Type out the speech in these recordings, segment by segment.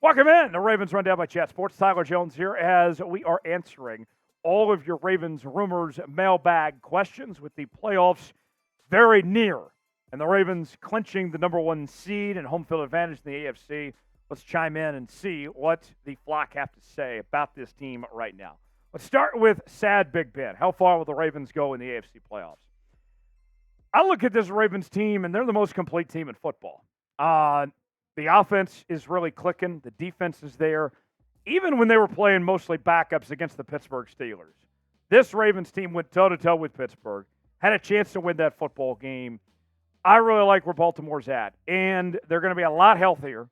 Welcome in. The Ravens Rundown by Chat Sports. Tyler Jones here as we are answering all of your Ravens rumors mailbag questions with the playoffs very near and the Ravens clinching the number one seed and home field advantage in the AFC. Let's chime in and see what the flock have to say about this team right now. Let's start with Sad Big Ben. How far will the Ravens go in the AFC playoffs? I look at this Ravens team, and they're the most complete team in football. The offense is really clicking. The defense is there. Even when they were playing mostly backups against the Pittsburgh Steelers, this Ravens team went toe-to-toe with Pittsburgh, had a chance to win that football game. I really like where Baltimore's at, and they're going to be a lot healthier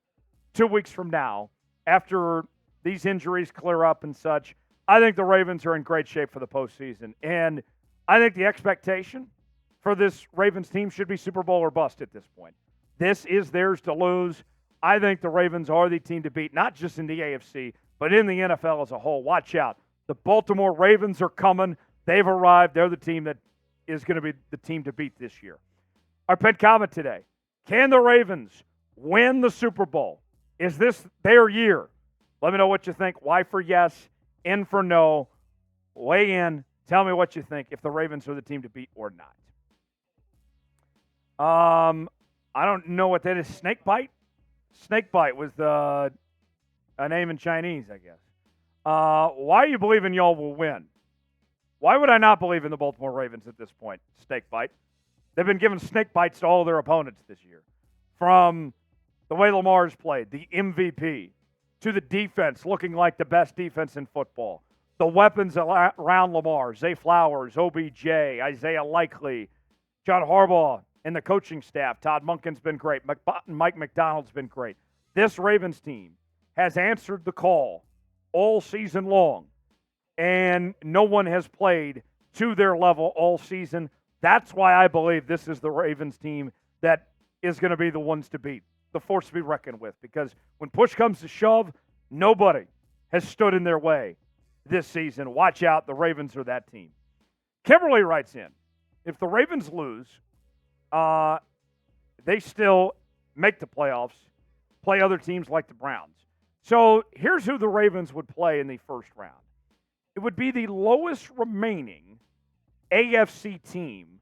2 weeks from now after these injuries clear up and such. I think the Ravens are in great shape for the postseason, and I think the expectation for this Ravens team should be Super Bowl or bust at this point. This is theirs to lose. I think the Ravens are the team to beat, not just in the AFC, but in the NFL as a whole. Watch out. The Baltimore Ravens are coming. They've arrived. They're the team that is going to be the team to beat this year. Our pet comment today: can the Ravens win the Super Bowl? Is this their year? Let me know what you think. Y for yes, N for no. Weigh in. Tell me what you think if the Ravens are the team to beat or not. I don't know what that is. Snakebite? Snakebite was a name in Chinese, I guess. Why are you believing y'all will win? Why would I not believe in the Baltimore Ravens at this point? Snakebite. They've been giving snake bites to all their opponents this year. From the way Lamar's played, the MVP, to the defense looking like the best defense in football. The weapons around Lamar, Zay Flowers, OBJ, Isaiah Likely, John Harbaugh, and the coaching staff. Todd Monken's been great. Mike McDonald's been great. This Ravens team has answered the call all season long, and no one has played to their level all season. That's why I believe this is the Ravens team that is going to be the ones to beat, the force to be reckoned with, because when push comes to shove, nobody has stood in their way this season. Watch out, the Ravens are that team. Kimberly writes in, if the Ravens lose, they still make the playoffs, play other teams like the Browns. So here's who the Ravens would play in the first round. It would be the lowest remaining AFC team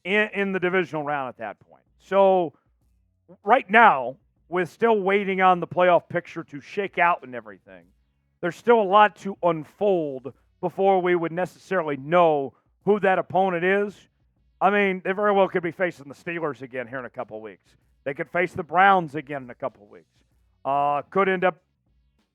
in the divisional round at that point. So right now, with still waiting on the playoff picture to shake out and everything, there's still a lot to unfold before we would necessarily know who that opponent is. I mean, they very well could be facing the Steelers again here in a couple of weeks. They could face the Browns again in a couple of weeks. Could end up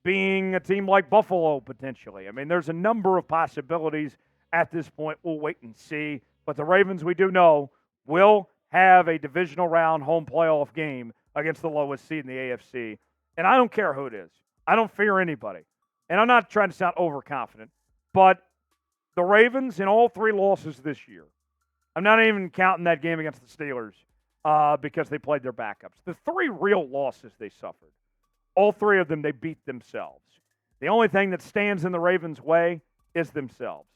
being a team like Buffalo potentially. I mean, there's a number of possibilities at this point. We'll wait and see. But the Ravens, we do know, will have a divisional round home playoff game against the lowest seed in the AFC. And I don't care who it is. I don't fear anybody. And I'm not trying to sound overconfident, but the Ravens in all three losses this year, I'm not even counting that game against the Steelers because they played their backups. The three real losses they suffered, all three of them, they beat themselves. The only thing that stands in the Ravens' way is themselves.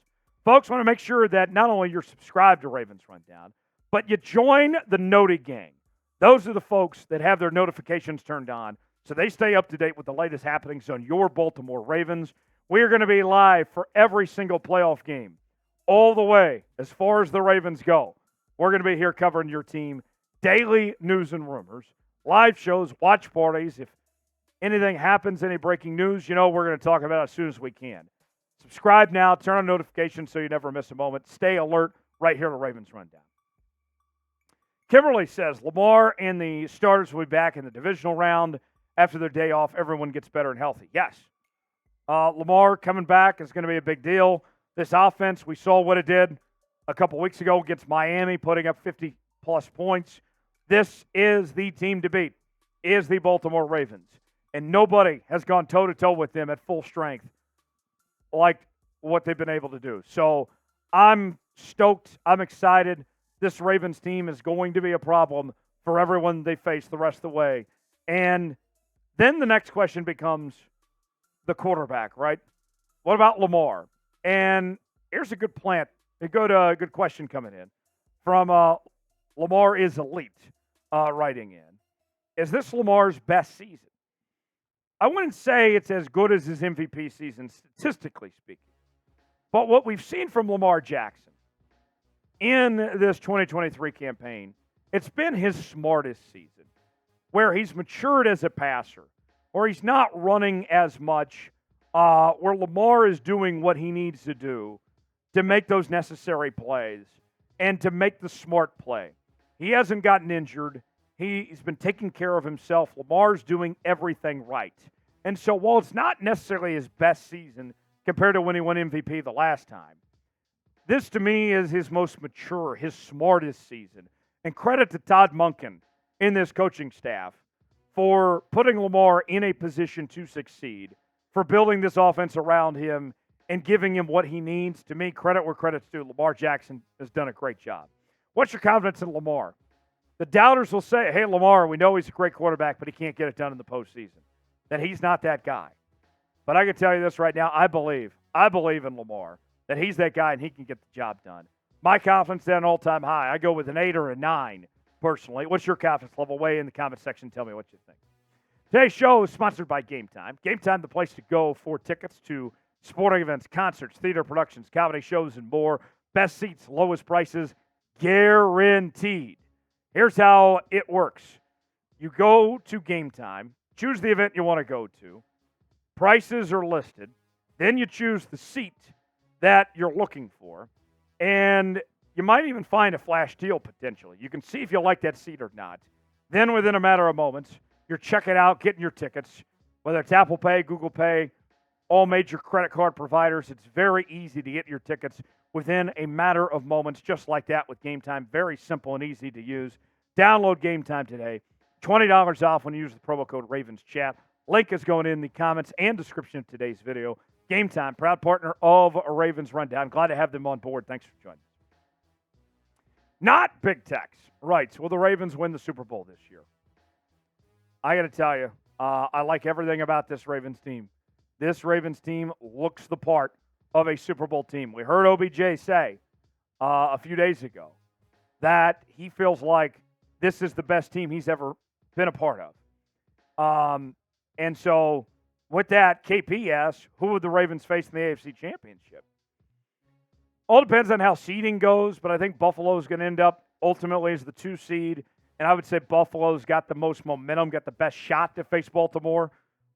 Folks, want to make sure that not only you're subscribed to Ravens Rundown, but you join the Noti gang. Those are the folks that have their notifications turned on, so they stay up to date with the latest happenings on your Baltimore Ravens. We are going to be live for every single playoff game, all the way as far as the Ravens go. We're going to be here covering your team, daily news and rumors, live shows, watch parties. If anything happens, any breaking news, we're going to talk about it as soon as we can. Subscribe now, turn on notifications so you never miss a moment. Stay alert right here to Ravens Rundown. Kimberly says, Lamar and the starters will be back in the divisional round. After their day off, everyone gets better and healthy. Yes. Lamar coming back is going to be a big deal. This offense, we saw what it did a couple weeks ago against Miami, putting up 50-plus points. This is the team to beat, is the Baltimore Ravens. And nobody has gone toe-to-toe with them at full strength like what they've been able to do. So I'm stoked. I'm excited. This Ravens team is going to be a problem for everyone they face the rest of the way. And then the next question becomes the quarterback, right? What about Lamar? And here's a good a good question coming in from Lamar is Elite writing in. Is this Lamar's best season? I wouldn't say it's as good as his MVP season, statistically speaking. But what we've seen from Lamar Jackson in this 2023 campaign, it's been his smartest season, where he's matured as a passer, where he's not running as much, where Lamar is doing what he needs to do to make those necessary plays and to make the smart play. He hasn't gotten injured. He's been taking care of himself. Lamar's doing everything right. And so while it's not necessarily his best season compared to when he won MVP the last time, this to me is his most mature, his smartest season. And credit to Todd Monken in this coaching staff for putting Lamar in a position to succeed, for building this offense around him and giving him what he needs. To me, credit where credit's due. Lamar Jackson has done a great job. What's your confidence in Lamar? The doubters will say, hey, Lamar, we know he's a great quarterback, but he can't get it done in the postseason. That he's not that guy. But I can tell you this right now, I believe in Lamar, that he's that guy and he can get the job done. My confidence at an all-time high. I go with an 8 or a 9, personally. What's your confidence level? Weigh in the comment section. Tell me what you think. Today's show is sponsored by Game Time. Game Time, the place to go for tickets to sporting events, concerts, theater productions, comedy shows, and more. Best seats, lowest prices, guaranteed. Here's how it works. You go to Game Time, choose the event you want to go to. Prices are listed. Then you choose the seat that you're looking for. And you might even find a flash deal potentially. You can see if you like that seat or not. Then within a matter of moments, you're checking out, getting your tickets, whether it's Apple Pay, Google Pay, all major credit card providers. It's very easy to get your tickets within a matter of moments, just like that with Game Time. Very simple and easy to use. Download Game Time today. $20 off when you use the promo code RavensChat. Link is going in the comments and description of today's video. Game Time, proud partner of a Ravens Rundown. Glad to have them on board. Thanks for joining. Not Big Tex writes, will the Ravens win the Super Bowl this year? I got to tell you, I like everything about this Ravens team. This Ravens team looks the part of a Super Bowl team. We heard OBJ say a few days ago that he feels like this is the best team he's ever been a part of. And so with that, KP asks, who would the Ravens face in the AFC Championship? All depends on how seeding goes, but I think Buffalo is going to end up ultimately as the 2 seed. And I would say Buffalo's got the most momentum, got the best shot to face Baltimore.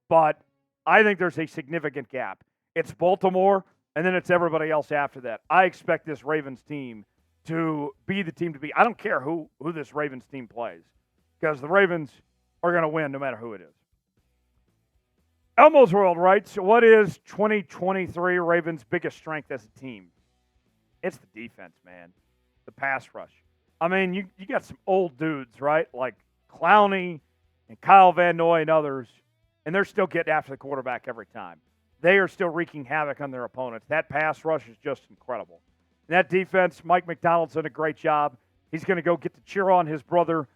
But I think there's a significant gap. It's Baltimore, and then it's everybody else after that. I expect this Ravens team to be the team to be. I don't care who this Ravens team plays, because the Ravens are going to win no matter who it is. Elmo's World writes, what is 2023 Ravens' biggest strength as a team? It's the defense, man. The pass rush. I mean, you got some old dudes, right? Like Clowney and Kyle Van Noy and others, and they're still getting after the quarterback every time. They are still wreaking havoc on their opponents. That pass rush is just incredible. And that defense, Mike McDonald's done a great job. He's going to go get to cheer on his brother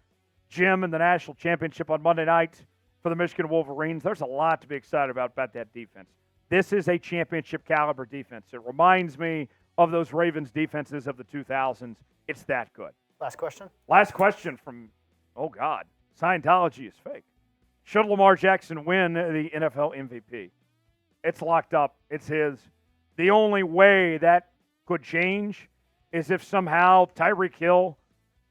Jim in the national championship on Monday night for the Michigan Wolverines. There's a lot to be excited about that defense. This is a championship caliber defense. It reminds me of those Ravens defenses of the 2000s. It's that good. Last question. Last question from, oh God, Scientology is fake. Should Lamar Jackson win the NFL MVP? It's locked up. It's his. The only way that could change is if somehow Tyreek Hill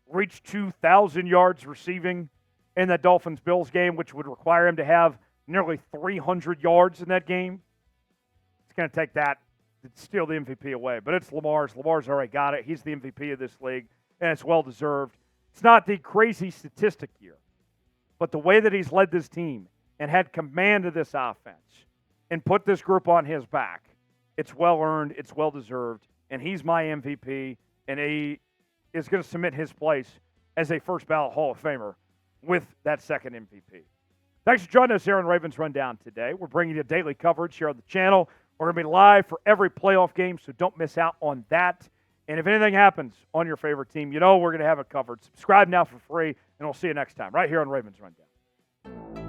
reached 2,000 yards receiving in that Dolphins-Bills game, which would require him to have nearly 300 yards in that game. It's going to take that to steal the MVP away. But it's Lamar's. Lamar's already got it. He's the MVP of this league, and it's well-deserved. It's not the crazy statistic year, but the way that he's led this team and had command of this offense and put this group on his back, it's well-earned, it's well-deserved, and he's my MVP, and he is going to cement his place as a first-ballot Hall of Famer with that second MVP. Thanks for joining us here on Ravens Rundown today. We're bringing you daily coverage here on the channel. We're going to be live for every playoff game, so don't miss out on that. And if anything happens on your favorite team, you know we're going to have it covered. Subscribe now for free, and we'll see you next time right here on Ravens Rundown.